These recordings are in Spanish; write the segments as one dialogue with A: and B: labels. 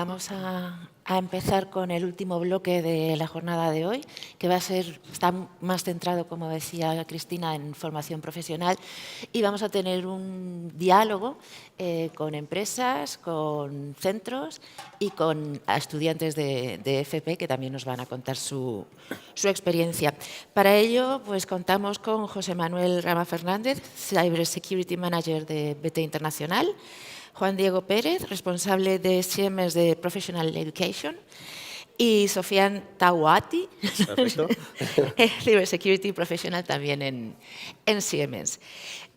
A: vamos a empezar con el último bloque de la jornada de hoy, que está más centrado, como decía Cristina, en formación profesional, y vamos a tener un diálogo con empresas, con centros y con estudiantes de FP que también nos van a contar su experiencia. Para ello, pues contamos con José Manuel Rama Fernández, Cyber Security Manager de BT Internacional, Juan Diego Pérez, responsable de Siemens de Professional Education, y Sofian Tawati, Cybersecurity Professional también en Siemens.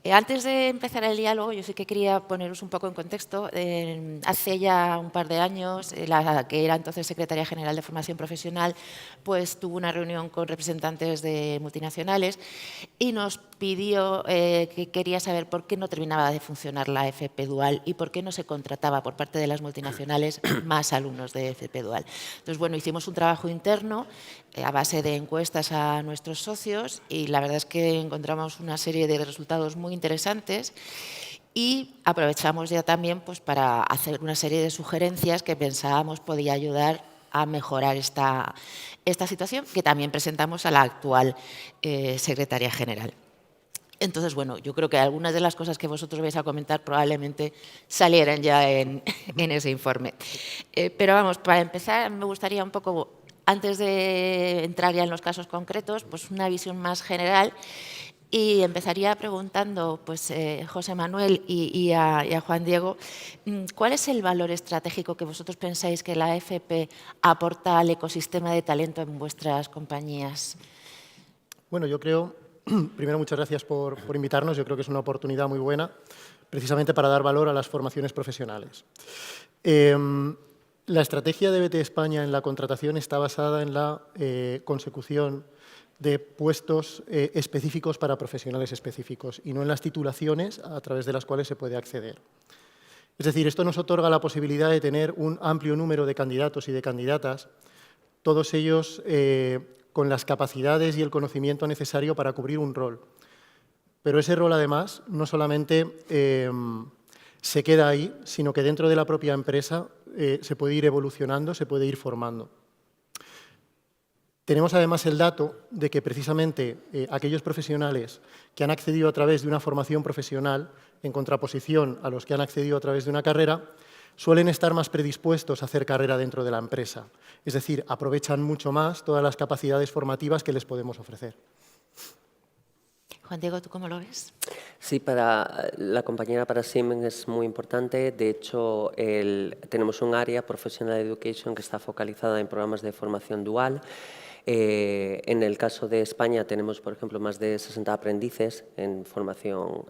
A: Antes de empezar el diálogo, yo sí que quería poneros un poco en contexto. Hace ya un par de años, la que era entonces Secretaria General de Formación Profesional, pues tuvo una reunión con representantes de multinacionales y nos pidió que quería saber por qué no terminaba de funcionar la FP Dual y por qué no se contrataba por parte de las multinacionales más alumnos de FP Dual. Entonces, bueno, hicimos un trabajo interno a base de encuestas a nuestros socios y la verdad es que encontramos una serie de resultados muy interesantes y aprovechamos ya también pues, para hacer una serie de sugerencias que pensábamos podía ayudar a mejorar esta situación, que también presentamos a la actual Secretaria General. Entonces, bueno, yo creo que algunas de las cosas que vosotros vais a comentar probablemente salieran ya en ese informe. Pero vamos, para empezar, me gustaría un poco, antes de entrar ya en los casos concretos, pues una visión más general. Y empezaría preguntando, pues, José Manuel y a Juan Diego, ¿cuál es el valor estratégico que vosotros pensáis que la FP aporta al ecosistema de talento en vuestras compañías?
B: Bueno, yo creo, primero muchas gracias por invitarnos, yo creo que es una oportunidad muy buena, precisamente para dar valor a las formaciones profesionales. La estrategia de BT España en la contratación está basada en la consecución de puestos específicos para profesionales específicos y no en las titulaciones a través de las cuales se puede acceder. Es decir, esto nos otorga la posibilidad de tener un amplio número de candidatos y de candidatas, todos ellos con las capacidades y el conocimiento necesario para cubrir un rol. Pero ese rol, además, no solamente se queda ahí, sino que dentro de la propia empresa se puede ir evolucionando, se puede ir formando. Tenemos además el dato de que precisamente aquellos profesionales que han accedido a través de una formación profesional, en contraposición a los que han accedido a través de una carrera, suelen estar más predispuestos a hacer carrera dentro de la empresa. Es decir, aprovechan mucho más todas las capacidades formativas que les podemos ofrecer.
A: Juan Diego, ¿tú cómo lo ves?
C: Sí, para la compañía, para Siemens, es muy importante. De hecho, tenemos un área, Professional Education, que está focalizada en programas de formación dual. En el caso de España tenemos, por ejemplo, más de 60 aprendices en formación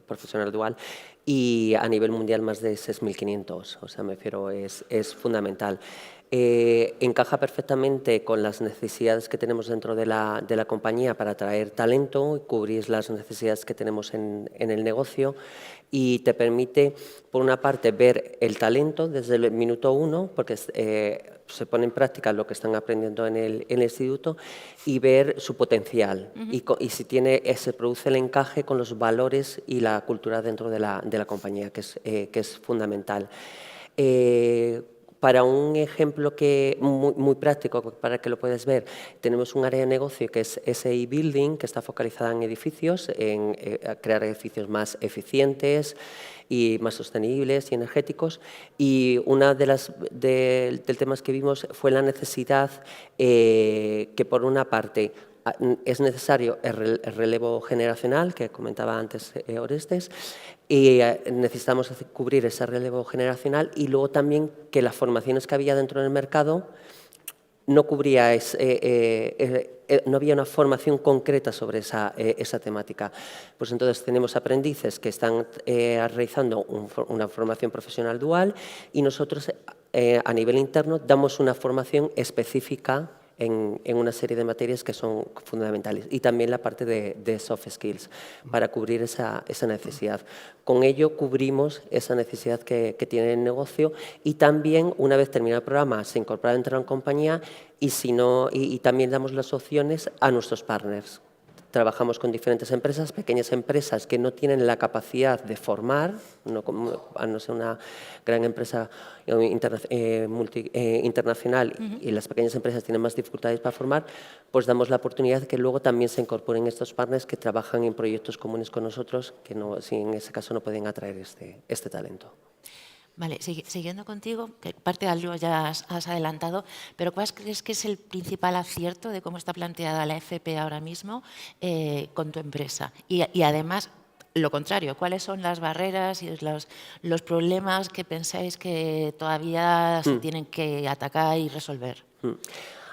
C: profesional dual y a nivel mundial más de 6.500. O sea, me refiero, es fundamental. Encaja perfectamente con las necesidades que tenemos dentro de la compañía para atraer talento y cubrir las necesidades que tenemos en el negocio y te permite, por una parte, ver el talento desde el minuto uno, porque se pone en práctica lo que están aprendiendo en el instituto y ver su potencial y si se produce el encaje con los valores y la cultura dentro de la compañía, que es fundamental. Para un ejemplo muy práctico, para que lo puedas ver, tenemos un área de negocio que es SI Building, que está focalizada en edificios, en crear edificios más eficientes y más sostenibles y energéticos. Y una de del temas que vimos fue la necesidad que, por una parte, es necesario el relevo generacional, que comentaba antes Orestes, y necesitamos cubrir ese relevo generacional y luego también que las formaciones que había dentro del mercado no cubría, no había una formación concreta sobre esa temática. Pues entonces tenemos aprendices que están realizando una formación profesional dual y nosotros a nivel interno damos una formación específica en una serie de materias que son fundamentales y también la parte de soft skills para cubrir esa necesidad. Con ello cubrimos esa necesidad que tiene el negocio y también una vez terminado el programa se incorpora dentro de la compañía y, si no, y también damos las opciones a nuestros partners. trabajamos con diferentes empresas, pequeñas empresas que no tienen la capacidad de formar, a no ser una gran empresa internacional y las pequeñas empresas tienen más dificultades para formar, pues damos la oportunidad de que luego también se incorporen estos partners que trabajan en proyectos comunes con nosotros, que no, si en ese caso no pueden atraer este talento.
A: Vale, siguiendo contigo, que parte de algo ya has adelantado, pero ¿cuál crees que es el principal acierto de cómo está planteada la FP ahora mismo con tu empresa? Y además, lo contrario, ¿cuáles son las barreras y los problemas que pensáis que todavía se tienen que atacar y resolver?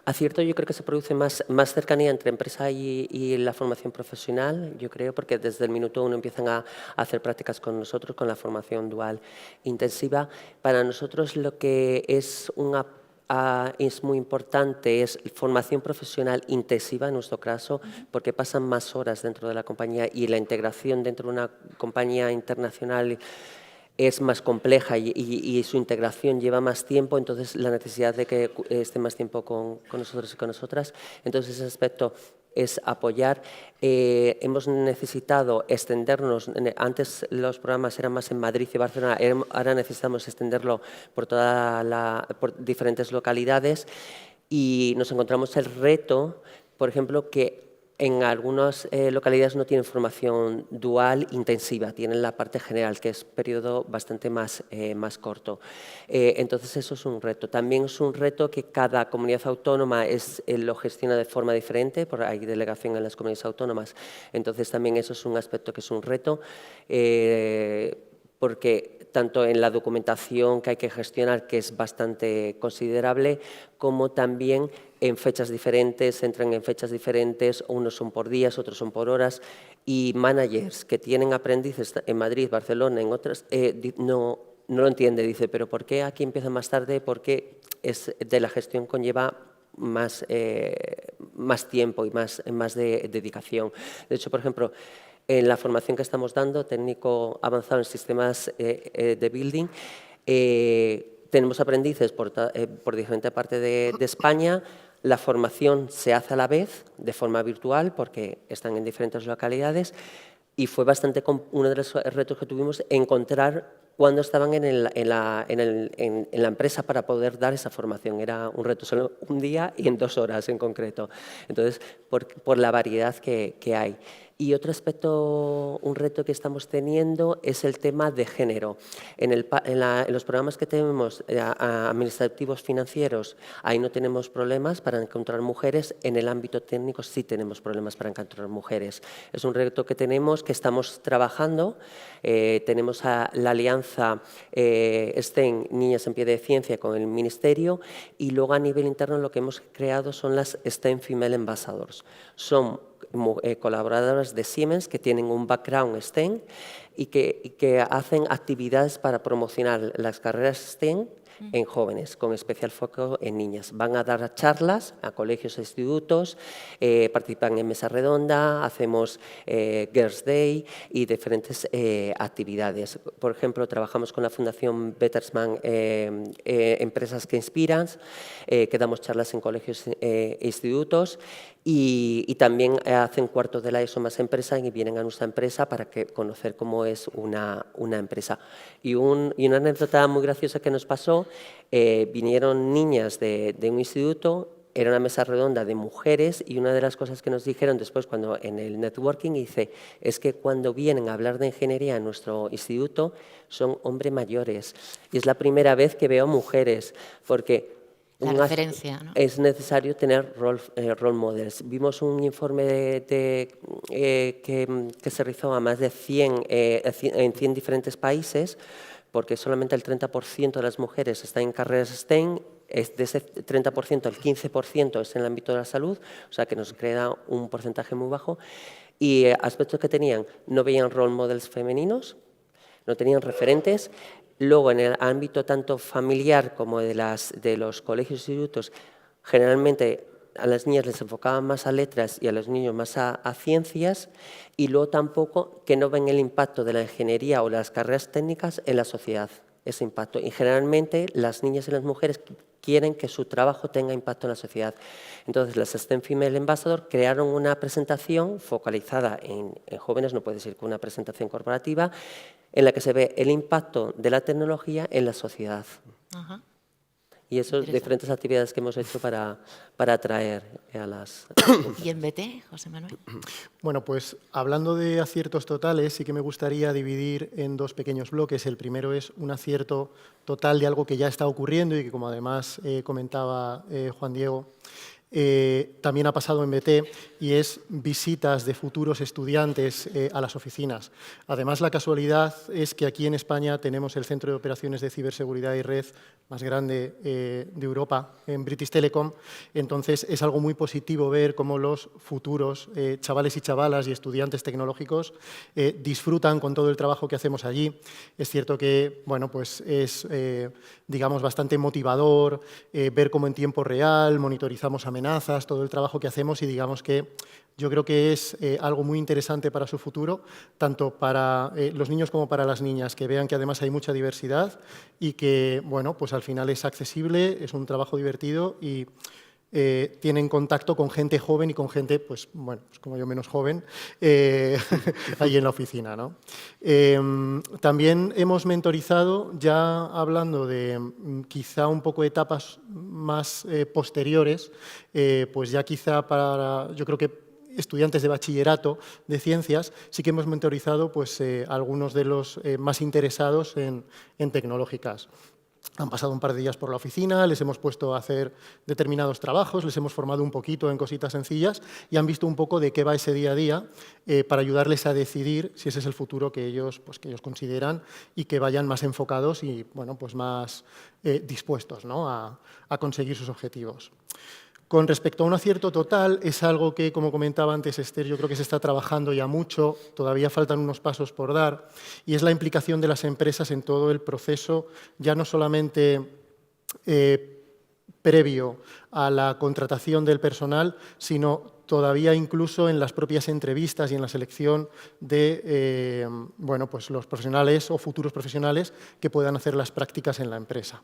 C: Acierto, yo creo que se produce más cercanía entre empresa y la formación profesional, yo creo, porque desde el minuto uno empiezan a hacer prácticas con nosotros, con la formación dual intensiva. Para nosotros lo que es muy importante es formación profesional intensiva, en nuestro caso, porque pasan más horas dentro de la compañía y la integración dentro de una compañía internacional es más compleja y su integración lleva más tiempo, entonces la necesidad de que esté más tiempo con nosotros y con nosotras. Entonces ese aspecto es apoyar. Hemos necesitado extendernos, antes los programas eran más en Madrid y Barcelona, ahora necesitamos extenderlo por diferentes localidades y nos encontramos el reto, por ejemplo, que en algunas localidades no tienen formación dual intensiva, tienen la parte general, que es periodo bastante más corto. Entonces eso es un reto. También es un reto que cada comunidad autónoma lo gestiona de forma diferente, porque hay delegación en las comunidades autónomas. Entonces también eso es un aspecto que es un reto, porque tanto en la documentación que hay que gestionar, que es bastante considerable, como también en fechas diferentes, entran en fechas diferentes, unos son por días, otros son por horas, y managers que tienen aprendices en Madrid, Barcelona, en otras, no lo entiende, dice, pero ¿por qué aquí empieza más tarde? Porque de la gestión conlleva más tiempo y más de dedicación. De hecho, por ejemplo, en la formación que estamos dando, técnico avanzado en sistemas de building, tenemos aprendices por diferente parte de España. La formación se hace a la vez, de forma virtual, porque están en diferentes localidades, y fue bastante uno de los retos que tuvimos encontrar cuándo estaban en la empresa para poder dar esa formación. Era un reto solo un día y en 2 horas en concreto. Entonces, por la variedad que hay. Y otro aspecto, un reto que estamos teniendo es el tema de género. En los programas que tenemos administrativos financieros, ahí no tenemos problemas para encontrar mujeres. En el ámbito técnico sí tenemos problemas para encontrar mujeres. Es un reto que tenemos, que estamos trabajando. Tenemos la alianza STEM, Niñas en Pie de Ciencia, con el Ministerio, y luego a nivel interno lo que hemos creado son las STEM Female Ambassadors. Son colaboradoras de Siemens que tienen un background STEM y que hacen actividades para promocionar las carreras STEM en jóvenes, con especial foco en niñas. Van a dar charlas a colegios e institutos, participan en mesa redonda, hacemos Girls' Day y diferentes actividades. Por ejemplo, trabajamos con la Fundación Bertelsmann, Empresas que Inspiran, que damos charlas en colegios e institutos, y también hacen cuartos de la ESO más empresa y vienen a nuestra empresa para conocer cómo es una empresa. Y una anécdota muy graciosa que nos pasó, vinieron niñas de un instituto, era una mesa redonda de mujeres, y una de las cosas que nos dijeron después cuando en el networking es que cuando vienen a hablar de ingeniería en nuestro instituto son hombres mayores. Y es la primera vez que veo mujeres, porque
A: la referencia, ¿no?
C: Es necesario tener role models. Vimos un informe que se realizó a más de 100 diferentes países, porque solamente el 30% de las mujeres están en carreras STEM. De ese 30%, el 15% es en el ámbito de la salud, o sea que nos queda un porcentaje muy bajo. Y aspectos que tenían, no veían role models femeninos, no tenían referentes. Luego, en el ámbito tanto familiar como de los colegios e institutos, generalmente a las niñas les enfocaban más a letras y a los niños más a ciencias, y luego tampoco que no ven el impacto de la ingeniería o las carreras técnicas en la sociedad, ese impacto. Y generalmente las niñas y las mujeres quieren que su trabajo tenga impacto en la sociedad. Entonces, las STEM Female Ambassador crearon una presentación focalizada en jóvenes, no puede ser que una presentación corporativa, en la que se ve el impacto de la tecnología en la sociedad.
A: Ajá.
C: Y eso, diferentes actividades que hemos hecho para atraer a las...
A: ¿Y en BT, José Manuel?
B: Bueno, pues hablando de aciertos totales, sí que me gustaría dividir en dos pequeños bloques. El primero es un acierto total de algo que ya está ocurriendo y que, como además comentaba Juan Diego, también ha pasado en BT, y es visitas de futuros estudiantes a las oficinas. Además, la casualidad es que aquí en España tenemos el Centro de Operaciones de Ciberseguridad y Red más grande de Europa, en British Telecom. Entonces, es algo muy positivo ver cómo los futuros chavales y chavalas y estudiantes tecnológicos disfrutan con todo el trabajo que hacemos allí. Es cierto que, bueno, pues es, digamos, bastante motivador ver cómo en tiempo real monitorizamos amenazas, todo el trabajo que hacemos, y digamos que yo creo que es algo muy interesante para su futuro, tanto para los niños como para las niñas, que vean que además hay mucha diversidad y que, bueno, pues al final es accesible, es un trabajo divertido y tienen contacto con gente joven y con gente, pues bueno, pues como yo, menos joven, ahí en la oficina, ¿no? También hemos mentorizado, ya hablando de quizá un poco etapas más posteriores, pues ya quizá para, yo creo que estudiantes de bachillerato de ciencias, sí que hemos mentorizado pues, algunos de los más interesados en tecnológicas. Han pasado un par de días por la oficina, les hemos puesto a hacer determinados trabajos, les hemos formado un poquito en cositas sencillas y han visto un poco de qué va ese día a día para ayudarles a decidir si ese es el futuro que ellos, pues, que ellos consideran, y que vayan más enfocados y, bueno, pues más dispuestos, ¿no?, a conseguir sus objetivos. Con respecto a un acierto total, es algo que, como comentaba antes Esther, yo creo que se está trabajando ya mucho, todavía faltan unos pasos por dar, y es la implicación de las empresas en todo el proceso, ya no solamente previo a la contratación del personal, sino todavía incluso en las propias entrevistas y en la selección de bueno, pues los profesionales o futuros profesionales que puedan hacer las prácticas en la empresa.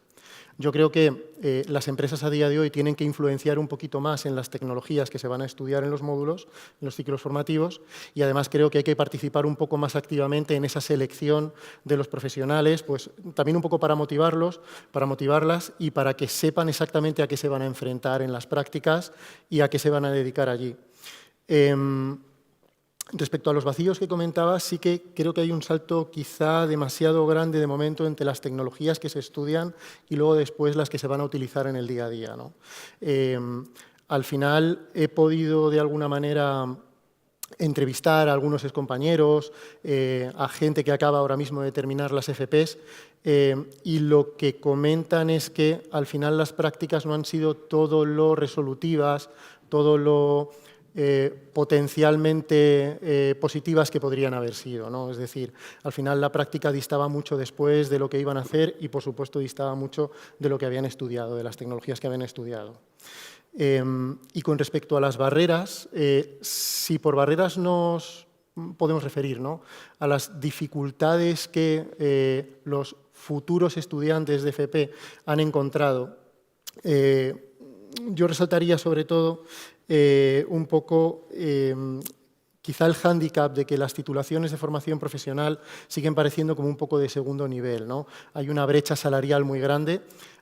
B: Yo creo que las empresas a día de hoy tienen que influenciar un poquito más en las tecnologías que se van a estudiar en los módulos, en los ciclos formativos, y además creo que hay que participar un poco más activamente en esa selección de los profesionales, pues también un poco para motivarlos, para motivarlas y para que sepan exactamente a qué se van a enfrentar en las prácticas y a qué se van a dedicar allí. Respecto a los vacíos que comentaba, sí que creo que hay un salto quizá demasiado grande de momento entre las tecnologías que se estudian y luego después las que se van a utilizar en el día a día, ¿no? Al final he podido de alguna manera entrevistar a algunos excompañeros, a gente que acaba ahora mismo de terminar las FPs, y lo que comentan es que al final las prácticas no han sido todo lo resolutivas, todo lo potencialmente positivas que podrían haber sido, ¿no? Es decir, al final la práctica distaba mucho después de lo que iban a hacer y, por supuesto, distaba mucho de lo que habían estudiado, de las tecnologías que habían estudiado. Y con respecto a las barreras, si por barreras nos podemos referir, ¿no?, a las dificultades que los futuros estudiantes de FP han encontrado, yo resaltaría sobre todo un poco quizá el hándicap de que las titulaciones de formación profesional siguen pareciendo como un poco de segundo nivel, ¿no? Hay una brecha salarial muy grande.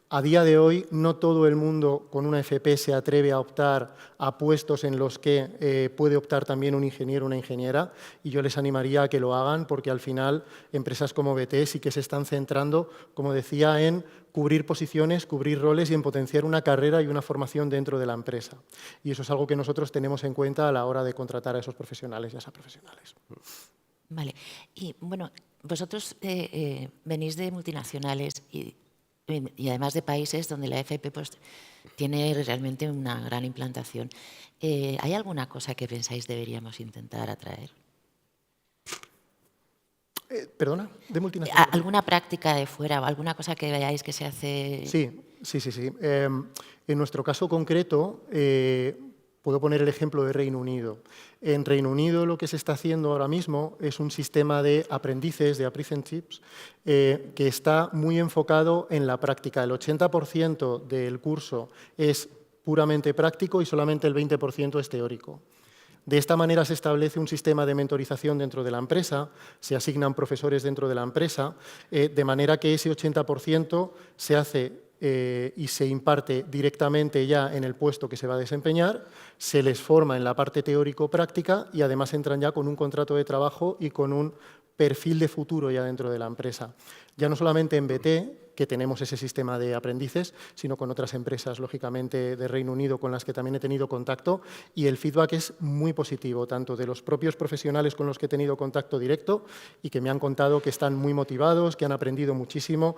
B: A día de hoy, no todo el mundo con una FP se atreve a optar a puestos en los que puede optar también un ingeniero o una ingeniera, y yo les animaría a que lo hagan porque al final empresas como BT sí que se están centrando, como decía, en cubrir posiciones, cubrir roles y en potenciar una carrera y una formación dentro de la empresa. Y eso es algo que nosotros tenemos en cuenta a la hora de contratar a esos profesionales y a esas profesionales.
A: Vale. Y bueno, vosotros venís de multinacionales y además de países donde la FP pues, tiene realmente una gran implantación. ¿Hay alguna cosa que pensáis deberíamos intentar atraer?
B: ¿Perdona? ¿De multinacionales?
A: ¿Alguna práctica de fuera o alguna cosa que veáis que se hace?
B: Sí. En nuestro caso concreto, Puedo poner el ejemplo de Reino Unido. En Reino Unido lo que se está haciendo ahora mismo es un sistema de aprendices, de apprenticeships, que está muy enfocado en la práctica. El 80% del curso es puramente práctico y solamente el 20% es teórico. De esta manera se establece un sistema de mentorización dentro de la empresa, se asignan profesores dentro de la empresa, de manera que ese 80% se hace y se imparte directamente ya en el puesto que se va a desempeñar, se les forma en la parte teórico-práctica y además entran ya con un contrato de trabajo y con un perfil de futuro ya dentro de la empresa. Ya no solamente en BT, que tenemos ese sistema de aprendices, sino con otras empresas, lógicamente, de Reino Unido con las que también he tenido contacto, y el feedback es muy positivo, tanto de los propios profesionales con los que he tenido contacto directo y que me han contado que están muy motivados, que han aprendido muchísimo,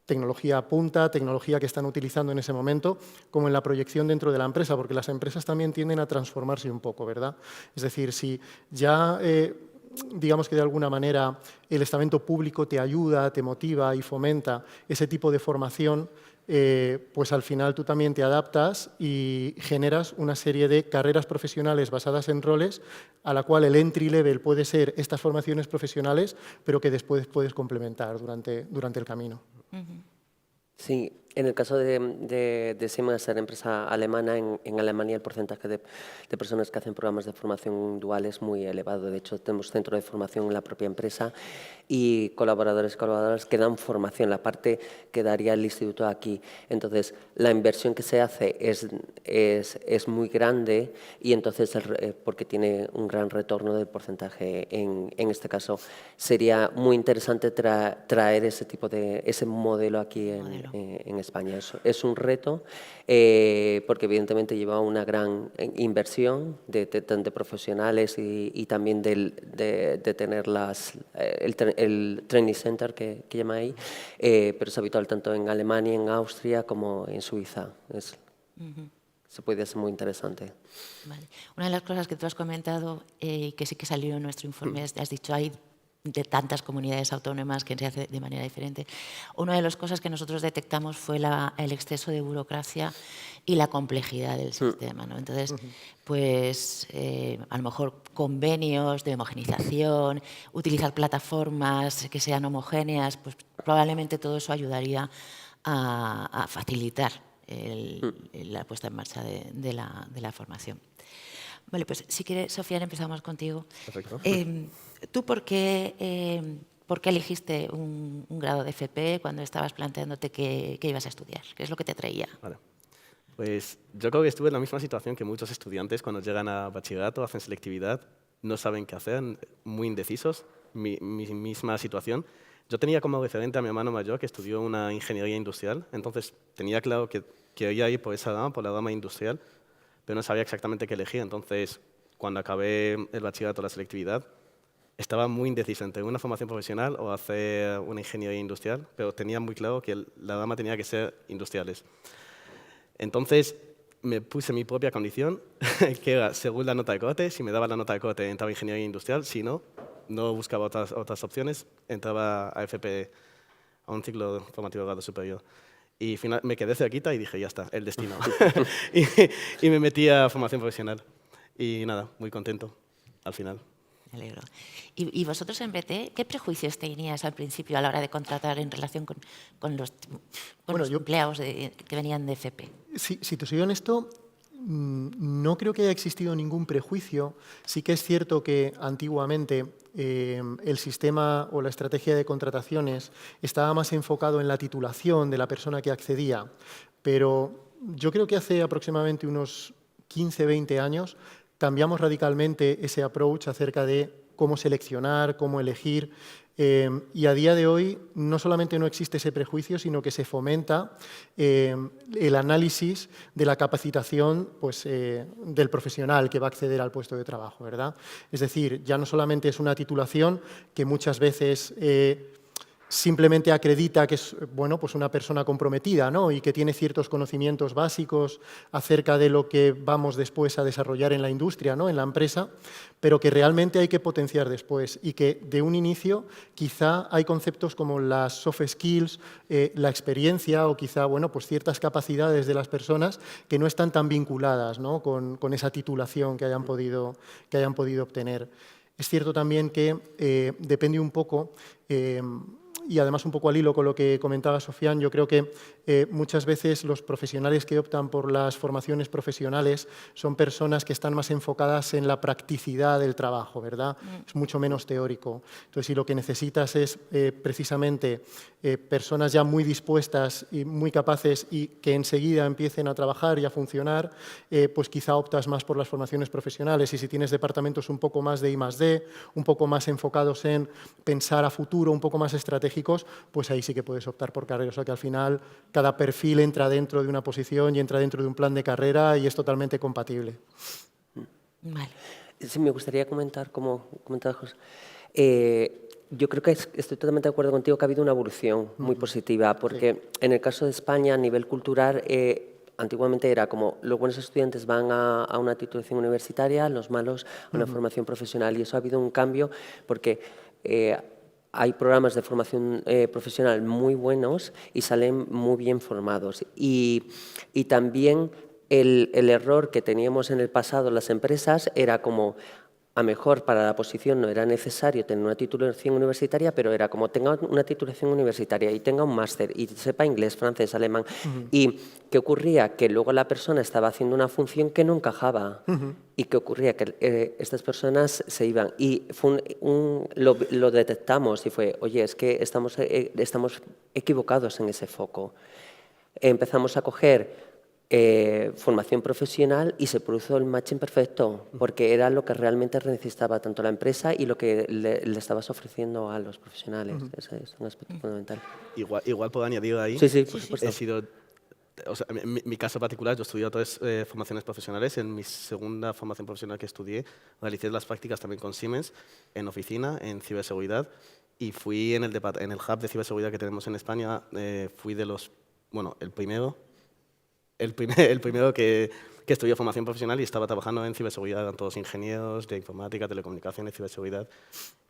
B: tecnología punta, tecnología que están utilizando en ese momento, como en la proyección dentro de la empresa, porque las empresas también tienden a transformarse un poco, ¿verdad? Es decir, si ya digamos que de alguna manera el estamento público te ayuda, te motiva y fomenta ese tipo de formación, pues al final tú también te adaptas y generas una serie de carreras profesionales basadas en roles a la cual el entry level puede ser estas formaciones profesionales, pero que después puedes complementar durante el camino.
C: Sí, en el caso de Siemens, ser empresa alemana, en Alemania el porcentaje de personas que hacen programas de formación dual es muy elevado. De hecho, tenemos centro de formación en la propia empresa y colaboradores y colaboradoras que dan formación, la parte que daría el instituto aquí. Entonces, la inversión que se hace es muy grande y entonces, porque tiene un gran retorno del porcentaje, en este caso, sería muy interesante traer ese modelo aquí en España. Es un reto porque evidentemente lleva una gran inversión de profesionales y también de tener el training center que llama ahí, pero es habitual tanto en Alemania, en Austria como en Suiza. Se puede hacer muy interesante.
A: Vale. Una de las cosas que tú has comentado y que sí que salió en nuestro informe, has dicho, hay de tantas comunidades autónomas que se hace de manera diferente. Una de las cosas que nosotros detectamos fue el exceso de burocracia y la complejidad del sistema, ¿no? Entonces, pues a lo mejor convenios de homogenización, utilizar plataformas que sean homogéneas, pues probablemente todo eso ayudaría a facilitar la puesta en marcha de la formación. Vale, pues si quieres, Sofía, empezamos contigo.
D: Perfecto.
A: ¿Tú por qué elegiste un grado de FP cuando estabas planteándote qué ibas a estudiar? ¿Qué es lo que te atraía?
D: Vale. Pues yo creo que estuve en la misma situación que muchos estudiantes cuando llegan a bachillerato, hacen selectividad, no saben qué hacer, muy indecisos, mi misma situación. Yo tenía como referente a mi hermano mayor que estudió una ingeniería industrial, entonces tenía claro que quería ir por esa rama, por la rama industrial, pero no sabía exactamente qué elegir. Entonces, cuando acabé el bachillerato, la selectividad, estaba muy indeciso entre una formación profesional o hacer una ingeniería industrial, pero tenía muy claro que la rama tenía que ser industriales. Entonces, me puse mi propia condición, que era según la nota de corte. Si me daba la nota de corte, entraba a ingeniería industrial. Si no, no buscaba otras opciones, entraba a FP, a un ciclo formativo de grado superior. Y me quedé cerquita y dije, ya está, el destino. y me metí a formación profesional. Y nada, muy contento al final.
A: Me alegro. ¿Y vosotros en BT, qué prejuicios tenías al principio a la hora de contratar en relación con los empleados que venían de FP?
B: Si te soy honesto, no creo que haya existido ningún prejuicio. Sí que es cierto que antiguamente el sistema o la estrategia de contrataciones estaba más enfocado en la titulación de la persona que accedía, pero yo creo que hace aproximadamente unos 15, 20 años cambiamos radicalmente ese approach acerca de cómo seleccionar, cómo elegir, y a día de hoy no solamente no existe ese prejuicio, sino que se fomenta el análisis de la capacitación pues, del profesional que va a acceder al puesto de trabajo, ¿verdad? Es decir, ya no solamente es una titulación que muchas veces simplemente acredita que es bueno, pues una persona comprometida, ¿no? Y que tiene ciertos conocimientos básicos acerca de lo que vamos después a desarrollar en la industria, ¿no? En la empresa, pero que realmente hay que potenciar después y que de un inicio quizá hay conceptos como las soft skills, la experiencia o quizá bueno, pues ciertas capacidades de las personas que no están tan vinculadas, ¿no? con esa titulación que hayan podido obtener. Es cierto también que depende un poco, y además un poco al hilo con lo que comentaba Sofian, yo creo que muchas veces los profesionales que optan por las formaciones profesionales son personas que están más enfocadas en la practicidad del trabajo, ¿verdad? Es mucho menos teórico. Entonces, si lo que necesitas es precisamente personas ya muy dispuestas y muy capaces y que enseguida empiecen a trabajar y a funcionar, pues quizá optas más por las formaciones profesionales. Y si tienes departamentos un poco más de I+D, un poco más enfocados en pensar a futuro, un poco más estratégicos, pues ahí sí que puedes optar por carreras. O sea que al final cada perfil entra dentro de una posición y entra dentro de un plan de carrera y es totalmente compatible.
A: Vale.
C: Sí, me gustaría comentar, como comentaba José, yo creo que estoy totalmente de acuerdo contigo que ha habido una evolución muy positiva, porque en el caso de España, a nivel cultural, antiguamente era como los buenos estudiantes van a una titulación universitaria, los malos a una formación profesional, y eso ha habido un cambio porque hay programas de formación profesional muy buenos y salen muy bien formados. Y también el error que teníamos en el pasado las empresas era como, a mejor para la posición no era necesario tener una titulación universitaria, pero era como tenga una titulación universitaria y tenga un máster y sepa inglés, francés, alemán. ¿Y qué ocurría? Que luego la persona estaba haciendo una función que no encajaba. ¿Y qué ocurría? Que estas personas se iban. Y fue lo detectamos y fue, oye, es que estamos equivocados en ese foco. Empezamos a coger formación profesional y se produjo el matching perfecto, porque era lo que realmente necesitaba tanto la empresa y lo que le estabas ofreciendo a los profesionales. Ese es un aspecto fundamental.
D: Igual puedo añadir ahí.
C: Sí, por supuesto.
D: He sido, o sea, mi caso particular, yo estudié otras formaciones profesionales. En mi segunda formación profesional que estudié, realicé las prácticas también con Siemens, en oficina, en ciberseguridad, y fui en el hub de ciberseguridad que tenemos en España, fui de los, bueno, el primero que estudió formación profesional y estaba trabajando en ciberseguridad, eran todos ingenieros de informática, telecomunicaciones, ciberseguridad,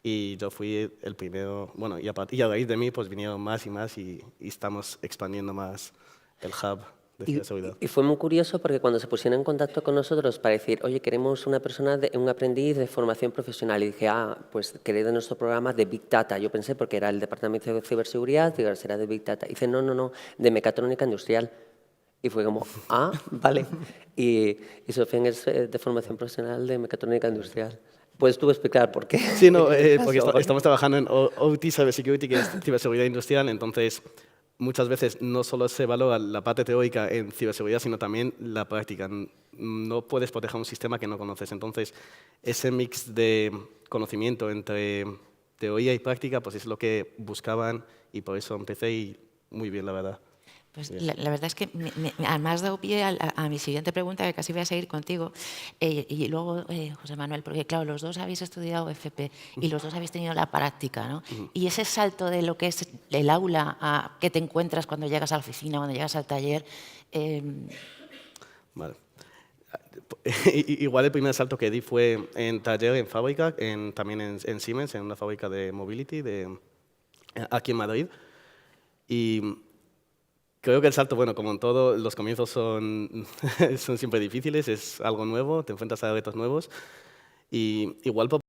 D: y yo fui el primero, bueno, y a raíz de mí pues vinieron más y más y estamos expandiendo más el hub de ciberseguridad.
C: Y fue muy curioso porque cuando se pusieron en contacto con nosotros para decir, oye, queremos una persona, un aprendiz de formación profesional, y dije, pues queréis de nuestro programa de Big Data. Yo pensé porque era el departamento de ciberseguridad, digo, será de Big Data. Y dice, no, de mecatrónica industrial. Y fue como, vale. Y Sofian es de formación profesional de mecatrónica industrial. ¿Puedes tú explicar por qué?
D: Sí, no, porque estamos trabajando en OT Cybersecurity, que es ciberseguridad industrial, entonces muchas veces no solo se valora la parte teórica en ciberseguridad, sino también la práctica. No puedes proteger un sistema que no conoces. Entonces, ese mix de conocimiento entre teoría y práctica pues es lo que buscaban y por eso empecé y muy bien, la verdad.
A: Pues la verdad es que me has dado pie a mi siguiente pregunta, que casi voy a seguir contigo. Y luego, José Manuel, porque claro, los dos habéis estudiado FP y los dos habéis tenido la práctica, ¿no? Y ese salto de lo que es el aula a que te encuentras cuando llegas a la oficina, cuando llegas al taller...
D: Vale. Igual el primer salto que di fue en taller, en fábrica, también en Siemens, en una fábrica de mobility aquí en Madrid. Y creo que el salto, bueno, como en todo, los comienzos son siempre difíciles, es algo nuevo, te enfrentas a retos nuevos. Y igual por